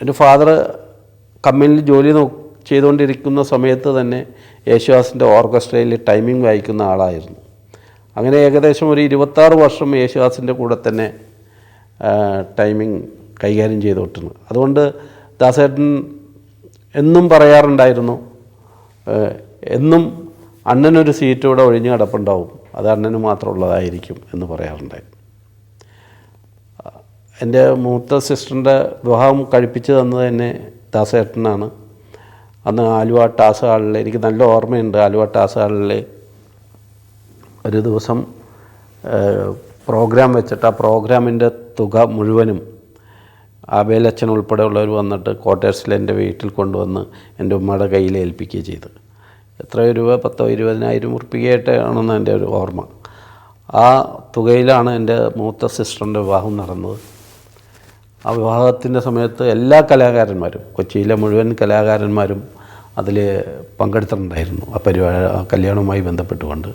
എൻ്റെ ഫാദർ കമ്പനിയിൽ ജോലി ചെയ്തുകൊണ്ടിരിക്കുന്ന സമയത്ത് തന്നെ യേശുദാസിൻ്റെ ഓർക്കസ്ട്രയിൽ ടൈമിംഗ് വായിക്കുന്ന ആളായിരുന്നു. അങ്ങനെ ഏകദേശം ഒരു 26 വർഷം യേശുദാസിൻ്റെ കൂടെ തന്നെ ടൈമിംഗ് കൈകാര്യം ചെയ്തുകൊണ്ടിരുന്നു. അതുകൊണ്ട് ദാസേട്ടൻ എന്നും പറയാറുണ്ടായിരുന്നു, എന്നും അണ്ണനൊരു സീറ്റ് ഇവിടെ ഒഴിഞ്ഞു കിടപ്പുണ്ടാവും, അത് അണ്ണന് മാത്രമുള്ളതായിരിക്കും എന്ന് പറയാറുണ്ടായിരുന്നു. എൻ്റെ മൂത്ത സിസ്റ്ററിൻ്റെ വിവാഹം കഴിപ്പിച്ച് തന്നത് തന്നെ ദാസേട്ടനാണ്. അന്ന് ആലുവ ടാസ് ഹാളിൽ എനിക്ക് നല്ല ഓർമ്മയുണ്ട്. ആലുവ ടാസ് ഹാളിൽ ഒരു ദിവസം പ്രോഗ്രാം വെച്ചിട്ട് ആ പ്രോഗ്രാമിൻ്റെ തുക മുഴുവനും ആബേലച്ഛൻ ഉൾപ്പെടെയുള്ളവർ വന്നിട്ട് ക്വാർട്ടേഴ്സിൽ എൻ്റെ വീട്ടിൽ കൊണ്ടുവന്ന് എൻ്റെ ഉമ്മയുടെ കയ്യിൽ ഏൽപ്പിക്കുകയും ചെയ്തു. എത്രയോ രൂപ, 10,000-20,000 ഉറുപ്പികയായിട്ടാണെന്ന് എൻ്റെ ഒരു ഓർമ്മ. ആ തുകയിലാണ് എൻ്റെ മൂത്ത സിസ്റ്ററിൻ്റെ വിവാഹം നടന്നത്. ആ വിവാഹത്തിൻ്റെ സമയത്ത് എല്ലാ കലാകാരന്മാരും, കൊച്ചിയിലെ മുഴുവൻ കലാകാരന്മാരും അതിൽ പങ്കെടുത്തിട്ടുണ്ടായിരുന്നു. ആ കല്യാണവുമായി ബന്ധപ്പെട്ടുകൊണ്ട്